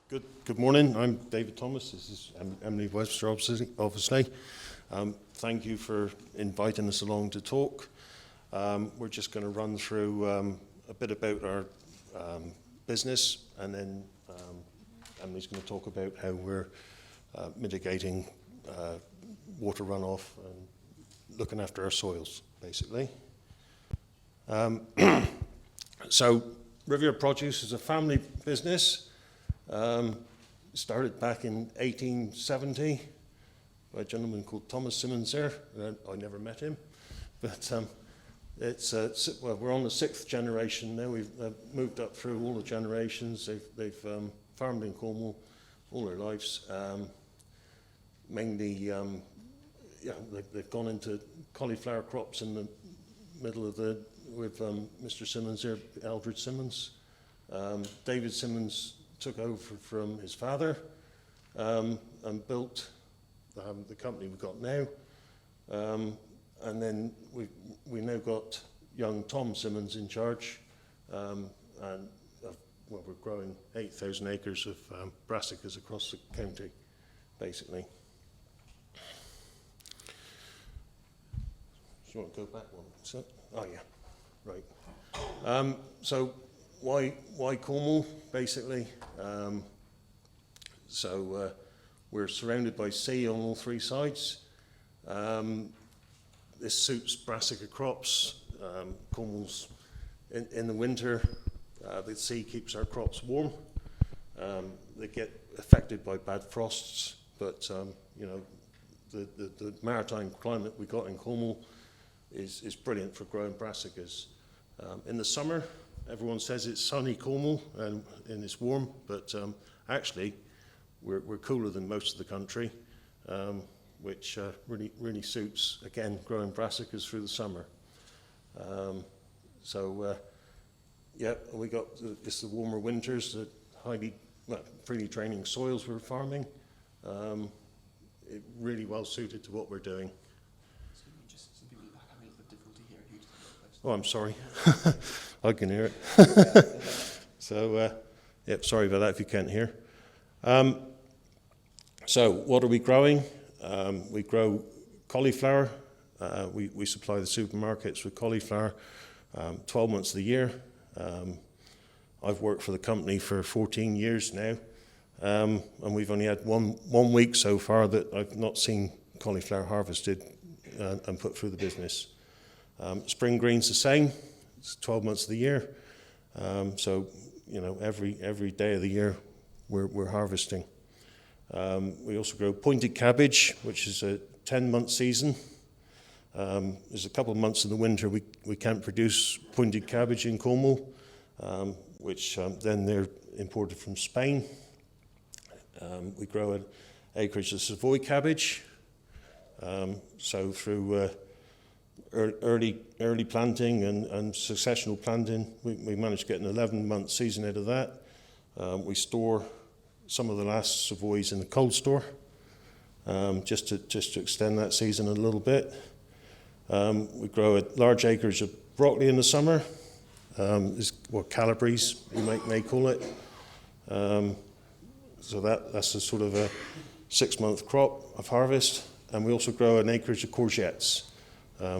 Good morning. I'm David Thomas. This is Emily Webster, obviously. Thank you for inviting us along to talk. We're just going to run through a bit about our business, and then Emily's going to talk about how we're mitigating water runoff and looking after our soils, basically. So Riviera Produce is a family business. Started back in 1870 by a gentleman called Thomas Simmons there. I never met him, but we're on the 6th generation now. We've moved up through all the generations. They've farmed in Cornwall all their lives. Mainly, they've gone into cauliflower crops in the middle of with Mr. Simmons there, Eldred Simmons. David Simmons took over from his father and built the company we've got now. And then we now got young Tom Simmons in charge, and we're growing 8,000 acres of brassicas across the county, basically. Do you want to go back one? Oh yeah, right. So why Cornwall, basically? We're surrounded by sea on all three sides. This suits brassica crops. Cornwall's in the winter, the sea keeps our crops warm. They get affected by bad frosts, but the maritime climate we got in Cornwall is brilliant for growing brassicas. In the summer, everyone says it's sunny Cornwall and it's warm, but actually we're cooler than most of the country, which really suits, again, growing brassicas through the summer. We got it's the warmer winters, the freely draining soils we're farming. It really well suited to what we're doing. Oh, I'm sorry. I can hear it. Sorry about that if you can't hear. So what are we growing? We grow cauliflower. We supply the supermarkets with cauliflower 12 months of the year. I've worked for the company for 14 years now, and we've only had one week so far that I've not seen cauliflower harvested and put through the business. Spring green's the same. It's 12 months of the year. Every day of the year we're harvesting. We also grow pointed cabbage, which is a 10-month season. There's a couple of months in the winter we can't produce pointed cabbage in Cornwall, which then they're imported from Spain. We grow an acreage of Savoy cabbage. Through early planting and successional planting, we managed to get an 11-month season out of that. We store some of the last Savoys in the cold store, just to extend that season a little bit. We grow a large acreage of broccoli in the summer, Calabrese you may call it. That's a sort of a 6-month crop of harvest. And we also grow an acreage of courgettes,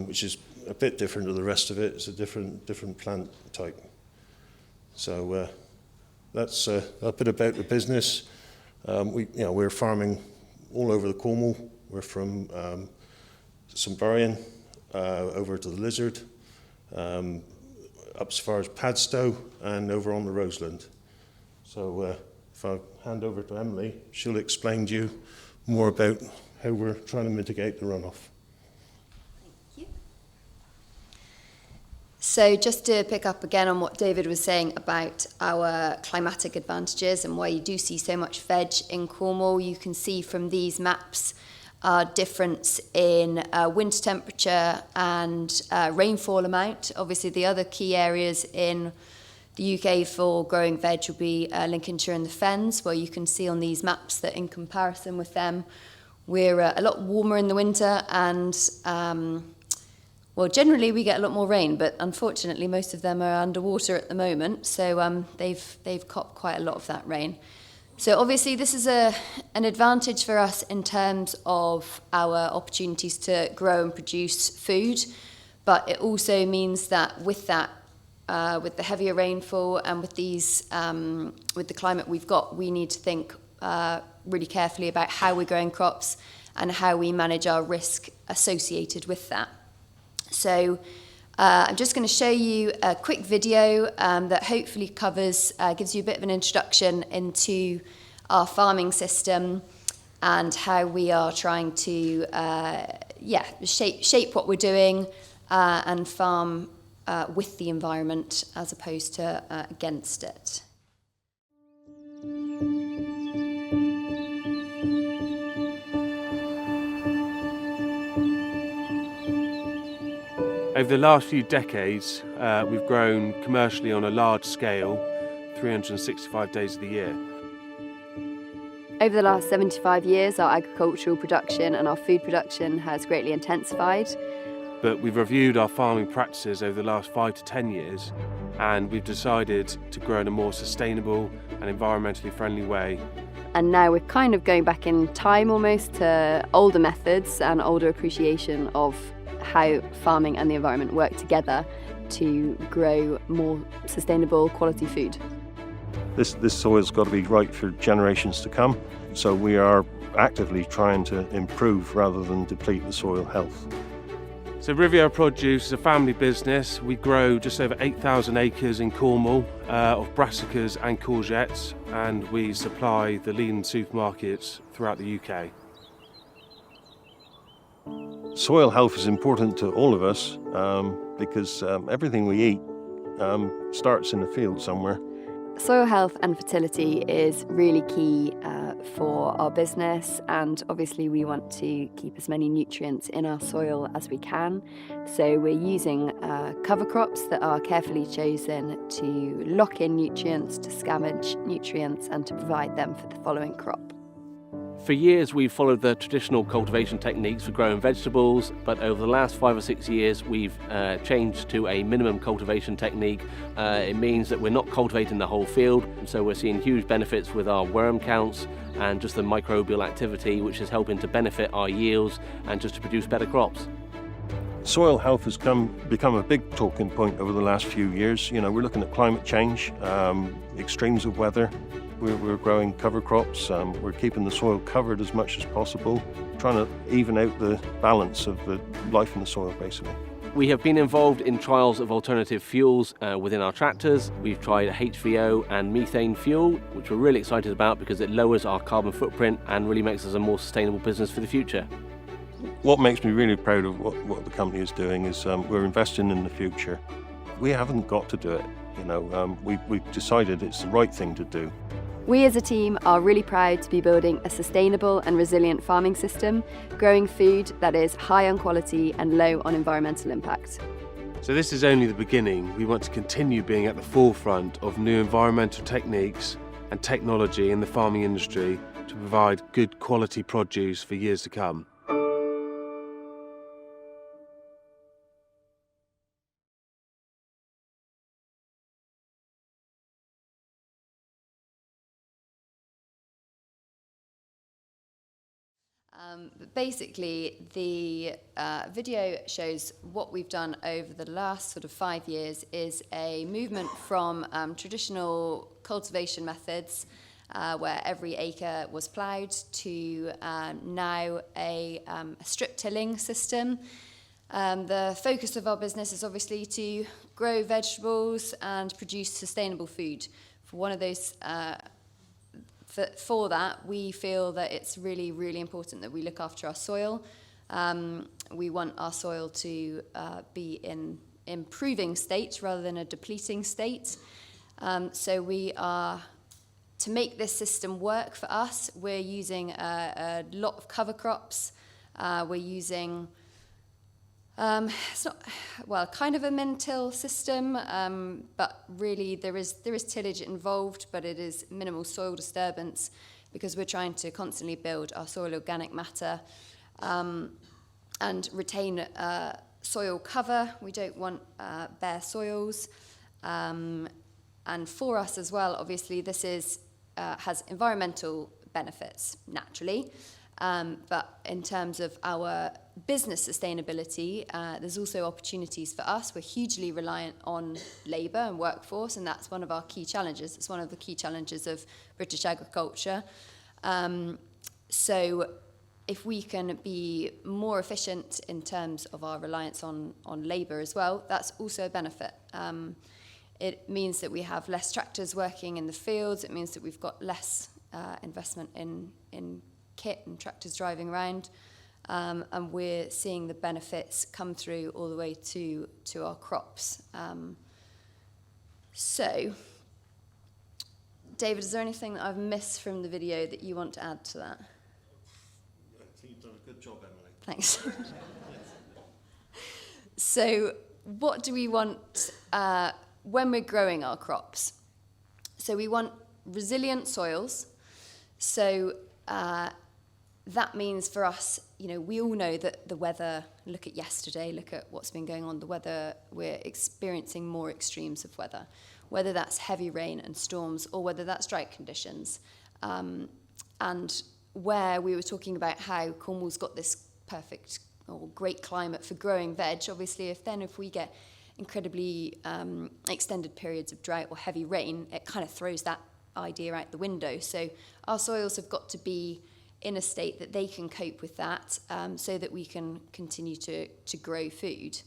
which is a bit different to the rest of it. It's a different plant type. So that's a bit about the business. We're farming all over the Cornwall. We're from Sunbury over to the Lizard, up as far as Padstow, and over on the Roseland. So if I hand over to Emily, she'll explain to you more about how we're trying to mitigate the runoff. So just to pick up again on what David was saying about our climatic advantages and why you do see so much veg in Cornwall, you can see from these maps our difference in winter temperature and rainfall amount. Obviously, the other key areas in the UK for growing veg will be Lincolnshire and the Fens, where you can see on these maps that in comparison with them, we're a lot warmer in the winter and generally we get a lot more rain, but unfortunately most of them are underwater at the moment, so they've copped quite a lot of that rain. So obviously this is an advantage for us in terms of our opportunities to grow and produce food, but it also means that with the heavier rainfall and with with the climate we've got, we need to think really carefully about how we're growing crops and how we manage our risk associated with that. So I'm just going to show you a quick video that hopefully gives you a bit of an introduction into our farming system and how we are trying to shape what we're doing and farm with the environment as opposed to against it. Over the last few decades, we've grown commercially on a large scale, 365 days of the year. Over the last 75 years, our agricultural production and our food production has greatly intensified. But we've reviewed our farming practices over the last 5 to 10 years, and we've decided to grow in a more sustainable and environmentally friendly way. And now we're kind of going back in time almost to older methods and older appreciation of how farming and the environment work together to grow more sustainable quality food. This soil's got to be right for generations to come, so we are actively trying to improve rather than deplete the soil health. So Riviera Produce is a family business. We grow just over 8,000 acres in Cornwall of brassicas and courgettes, and we supply the leading supermarkets throughout the UK. Soil health is important to all of us because everything we eat starts in the field somewhere. Soil health and fertility is really key for our business, and obviously we want to keep as many nutrients in our soil as we can. So we're using cover crops that are carefully chosen to lock in nutrients, to scavenge nutrients and to provide them for the following crop. For years we've followed the traditional cultivation techniques for growing vegetables, but over the last 5 or 6 years we've changed to a minimum cultivation technique. It means that we're not cultivating the whole field, so we're seeing huge benefits with our worm counts and just the microbial activity, which is helping to benefit our yields and just to produce better crops. Soil health has become a big talking point over the last few years. You know, we're looking at climate change, extremes of weather. We're growing cover crops, we're keeping the soil covered as much as possible, trying to even out the balance of the life in the soil, basically. We have been involved in trials of alternative fuels within our tractors. We've tried HVO and methane fuel, which we're really excited about because it lowers our carbon footprint and really makes us a more sustainable business for the future. What makes me really proud of what the company is doing is we're investing in the future. We haven't got to do it, you know, we've decided it's the right thing to do. We as a team are really proud to be building a sustainable and resilient farming system, growing food that is high on quality and low on environmental impact. So this is only the beginning. We want to continue being at the forefront of new environmental techniques and technology in the farming industry to provide good quality produce for years to come. But basically, the video shows what we've done over the last sort of 5 years is a movement from traditional cultivation methods where every acre was ploughed to now a strip tilling system. The focus of our business is obviously to grow vegetables and produce sustainable food. For one of those For that, we feel that it's really, really important that we look after our soil. We want our soil to be in improving state rather than a depleting state. So we are, to make this system work for us, we're using a lot of cover crops. We're using it's not, well, kind of a min-till system, but really there is tillage involved, but it is minimal soil disturbance because we're trying to constantly build our soil organic matter and retain soil cover. We don't want bare soils. And for us as well, obviously, this is has environmental benefits, naturally. But in terms of our business sustainability, there's also opportunities for us. We're hugely reliant on labour and workforce, and that's one of our key challenges. It's one of the key challenges of British agriculture. So if we can be more efficient in terms of our reliance on labour as well, that's also a benefit. It means that we have less tractors working in the fields. It means that we've got less investment in kit and tractors driving around. And we're seeing the benefits come through all the way to our crops. So, David, is there anything that I've missed from the video that you want to add to that? I think you've done a good job, Emily. Thanks. So, what do we want when we're growing our crops? So we want resilient soils. So that means for us, we all know that the weather, look at yesterday, look at what's been going on, the weather, we're experiencing more extremes of weather, whether that's heavy rain and storms or whether that's drought conditions. And where we were talking about how Cornwall's got this perfect or great climate for growing veg, obviously if we get incredibly extended periods of drought or heavy rain, it kind of throws that idea out the window. So our soils have got to be in a state that they can cope with that, so that we can continue to grow food.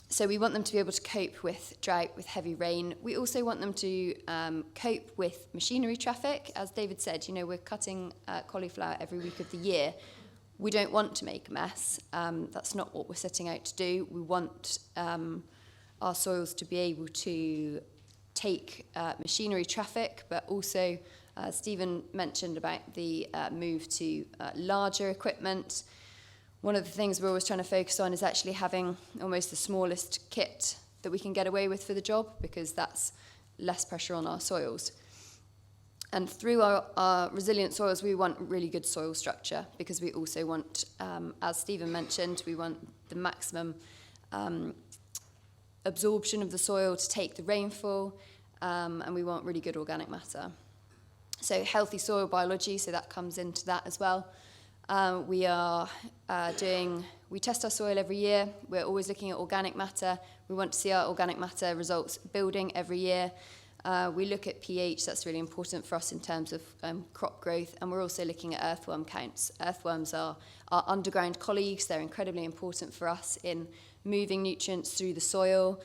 So we want them to be able to cope with drought, with heavy rain. We also want them to cope with machinery traffic. As David said, we're cutting cauliflower every week of the year. We don't want to make a mess. That's not what we're setting out to do. We want our soils to be able to take machinery traffic, but also Stephen mentioned about the move to larger equipment. One of the things we're always trying to focus on is actually having almost the smallest kit that we can get away with for the job, because that's less pressure on our soils. And through our resilient soils, we want really good soil structure, because we also want, as Stephen mentioned, we want the maximum absorption of the soil to take the rainfall, and we want really good organic matter. So healthy soil biology, so that comes into that as well. We test our soil every year. We're always looking at organic matter. We want to see our organic matter results building every year. We look at pH, that's really important for us in terms of crop growth, and we're also looking at earthworm counts. Earthworms are our underground colleagues. They're incredibly important for us in moving nutrients through the soil,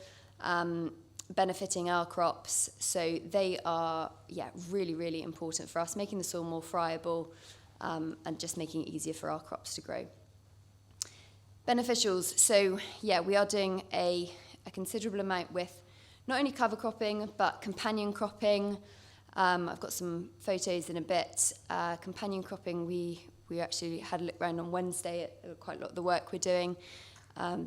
benefiting our crops. So they are, really, really important for us, making the soil more friable, and just making it easier for our crops to grow. Beneficials, so we are doing a considerable amount with not only cover cropping, but companion cropping. I've got some photos in a bit. Companion cropping, we actually had a look around on Wednesday at quite a lot of the work we're doing.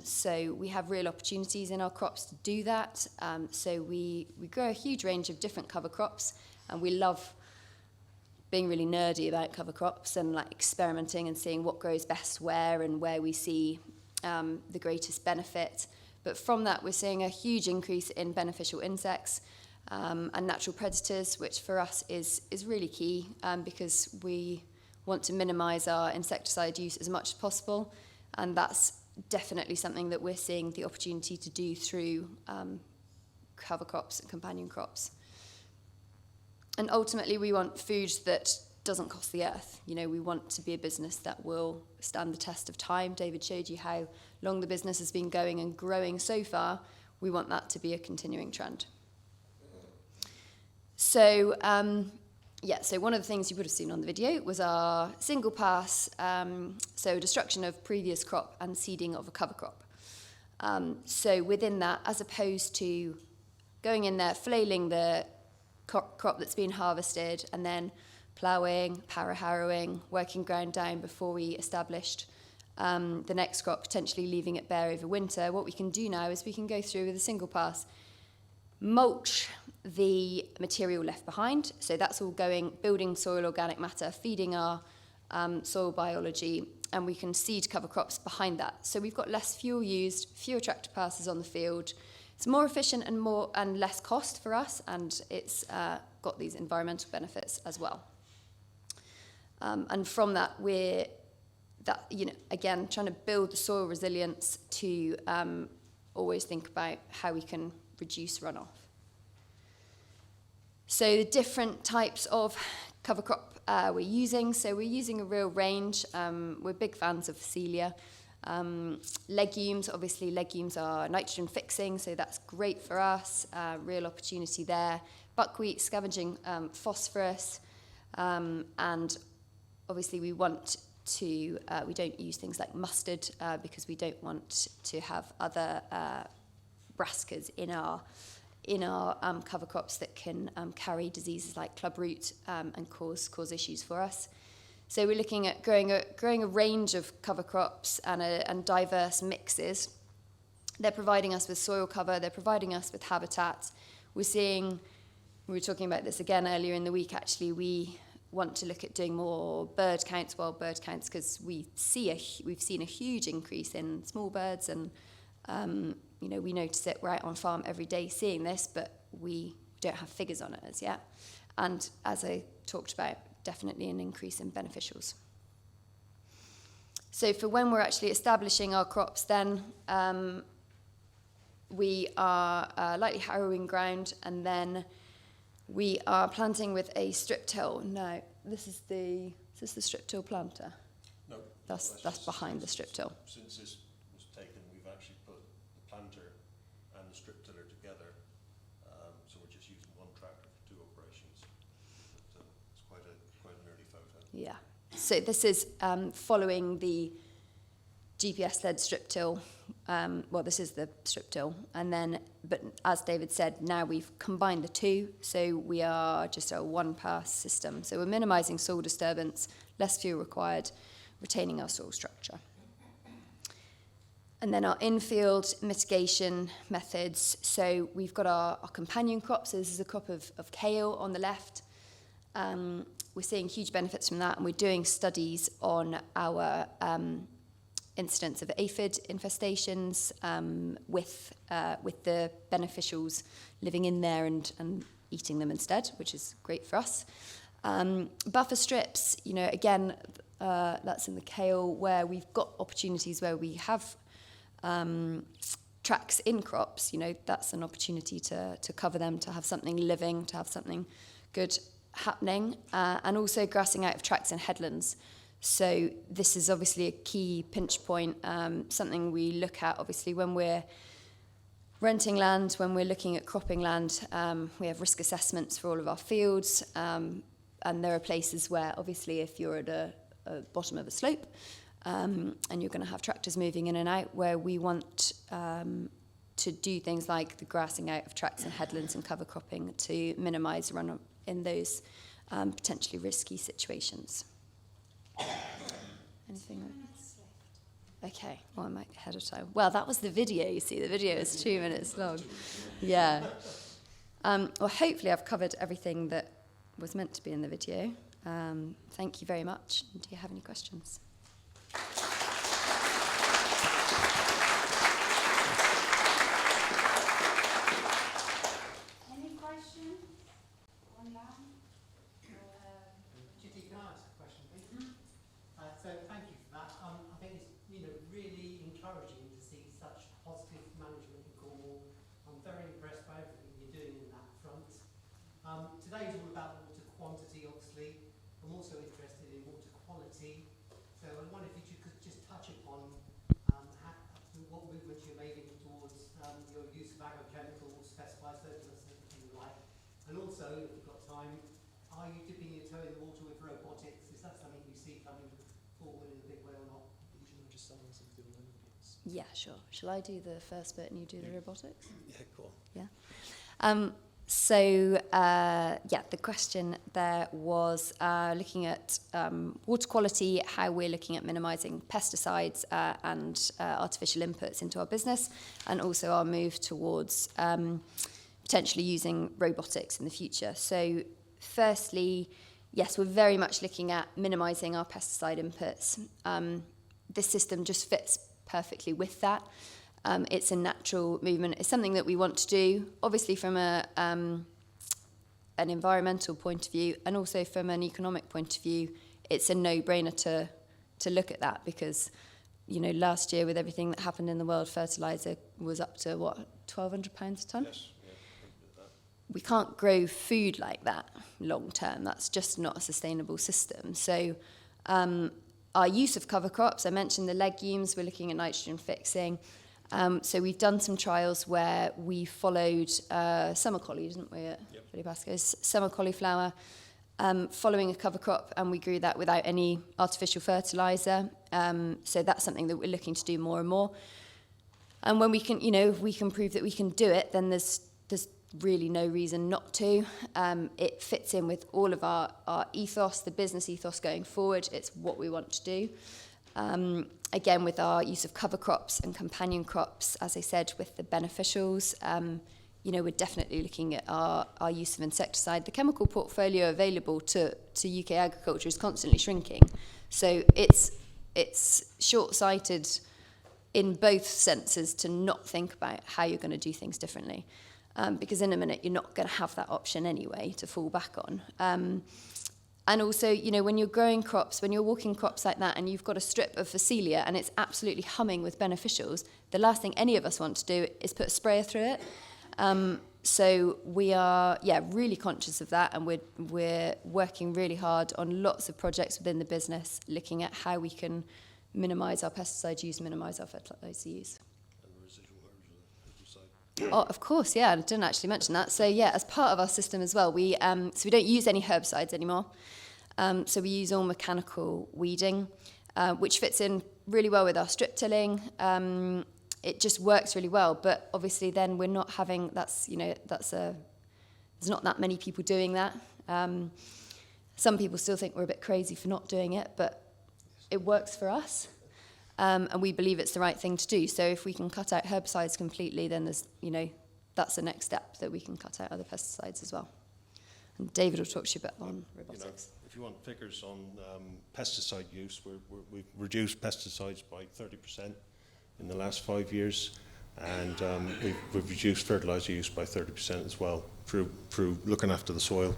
So we have real opportunities in our crops to do that. So we grow a huge range of different cover crops, and we love being really nerdy about cover crops and experimenting and seeing what grows best where and where we see the greatest benefit. But from that, we're seeing a huge increase in beneficial insects and natural predators, which for us is really key, because we want to minimise our insecticide use as much as possible, and that's definitely something that we're seeing the opportunity to do through cover crops and companion crops. And ultimately, we want food that doesn't cost the earth. We want to be a business that will stand the test of time. David showed you how long the business has been going and growing so far. We want that to be a continuing trend. So, so one of the things you would have seen on the video was our single pass, so destruction of previous crop and seeding of a cover crop. So within that, as opposed to going in there, flailing the crop that's been harvested and then ploughing, para-harrowing, working ground down before we established the next crop, potentially leaving it bare over winter, what we can do now is we can go through with a single pass, mulch the material left behind. So that's all building soil organic matter, feeding our soil biology, and we can seed cover crops behind that. So we've got less fuel used, fewer tractor passes on the field. It's more efficient and less cost for us, and it's got these environmental benefits as well. And from that, again, trying to build the soil resilience to always think about how we can reduce runoff. So the different types of cover crop we're using. So we're using a real range. We're big fans of Celia. Legumes, obviously legumes are nitrogen fixing, so that's great for us. Real opportunity there. Buckwheat, scavenging phosphorus. And obviously we don't use things like mustard because we don't want to have other brassicas in our cover crops that can carry diseases like clubroot and cause issues for us. So we're looking at growing a range of cover crops and diverse mixes. They're providing us with soil cover, they're providing us with habitat. We were talking about this again earlier in the week actually, we want to look at doing more wild bird counts, because we've seen a huge increase in small birds, and we notice it. We're out on farm every day seeing this, but we don't have figures on it as yet. And as I talked about, definitely an increase in beneficials. So for when we're actually establishing our crops, then we are lightly harrowing ground, and then we are planting with a strip till. No, is this the strip till planter? No. That's behind the strip till. Since this was taken, we've actually put the planter and the strip tiller together. So we're just using one tractor for two operations. But, it's quite an early photo. Yeah. So this is following the GPS-led strip till. This is the strip till, but as David said, now we've combined the two, so we are just a one-pass system. So we're minimising soil disturbance, less fuel required, retaining our soil structure. And then our in-field mitigation methods. So we've got our companion crops. So this is a crop of kale on the left. We're seeing huge benefits from that, and we're doing studies on our incidence of aphid infestations with the beneficials living in there and eating them instead, which is great for us. Buffer strips, again, that's in the kale, where we've got opportunities where we have tracks in crops. That's an opportunity to cover them, to have something living, to have something good happening, and also grassing out of tracks and headlands. So this is obviously a key pinch point, something we look at obviously when we're renting land, when we're looking at cropping land. We have risk assessments for all of our fields, and there are places where obviously if you're at a bottom of a slope and you're going to have tractors moving in and out, where we want to do things like the grassing out of tracks and headlands and cover cropping to minimise runoff in those potentially risky situations. Anything? Okay, well, I might be ahead of time. Well, that was the video, you see. The video is 2 minutes long. Yeah. Well, hopefully I've covered everything that was meant to be in the video. Thank you very much. Do you have any questions? Any questions? Online? Kitty, can I ask a question, please? So thank you for that. I think it's really encouraging to see such positive management in Cornwall. I'm very impressed by everything you're doing in that front. Today is all about water quantity, obviously. I'm also interested in water quality. So I wonder if you could just touch upon what movements you're making towards your use of agrochemicals, specified surplus, everything you like. And also, if you've got time, are you dipping your toe in the water with robotics? Is that something you see coming forward in a big way or not? Yeah, sure. Shall I do the first bit and you do the robotics? Yeah, cool. Yeah. The question there was looking at water quality, how we're looking at minimising pesticides and artificial inputs into our business, and also our move towards potentially using robotics in the future. So firstly, yes, we're very much looking at minimising our pesticide inputs. This system just fits perfectly with that. It's a natural movement. It's something that we want to do. Obviously, from a an environmental point of view and also from an economic point of view, it's a no-brainer to look at that, because, you know, last year with everything that happened in the world, fertiliser was up to, what, £1,200 a tonne? Yes. We can't grow food like that long term. That's just not a sustainable system. So our use of cover crops, I mentioned the legumes, we're looking at nitrogen fixing. So we've done some trials where we followed summer collie, didn't we, at Philly Pasco's? Summer cauliflower, following a cover crop, and we grew that without any artificial fertiliser. So that's something that we're looking to do more and more. And when we can, you know, if we can prove that we can do it, then there's really no reason not to. It fits in with all of our ethos, the business ethos going forward. It's what we want to do. Again, with our use of cover crops and companion crops, as I said, with the beneficials, you know, we're definitely looking at our use of insecticide. The chemical portfolio available to UK agriculture is constantly shrinking. So it's short-sighted in both senses to not think about how you're going to do things differently. Because in a minute, you're not going to have that option anyway to fall back on. And also, you know, when you're growing crops, when you're walking crops like that and you've got a strip of Phacelia and it's absolutely humming with beneficials, the last thing any of us want to do is put a sprayer through it. So we are, really conscious of that, and we're working really hard on lots of projects within the business, looking at how we can minimise our pesticide use, minimise our fertiliser use. Oh, of course, yeah, I didn't actually mention that. So yeah, as part of our system as well, we don't use any herbicides anymore. So we use all mechanical weeding, which fits in really well with our strip tilling. It just works really well, but obviously then we're not having, there's not that many people doing that. Some people still think we're a bit crazy for not doing it, but it works for us. And we believe it's the right thing to do. So if we can cut out herbicides completely, then there's, you know, that's the next step, that we can cut out other pesticides as well. And David will talk to you a bit on robotics. You know, if you want figures on pesticide use, we've reduced pesticides by 30% in the last 5 years, and we've reduced fertiliser use by 30% as well through looking after the soil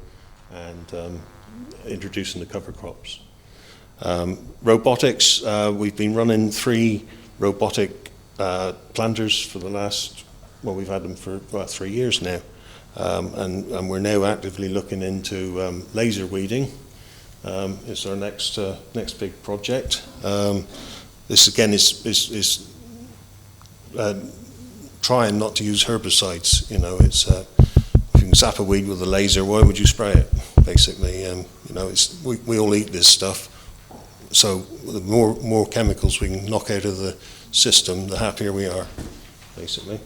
and introducing the cover crops. Robotics, we've been running 3 robotic planters for the last, we've had them for 3 years now. And we're now actively looking into laser weeding. Is our next big project. This again is trying not to use herbicides. You know, it's if you can zap a weed with a laser, why would you spray it? Basically, you know, we all eat this stuff. So the more chemicals we can knock out of the system, the happier we are, basically.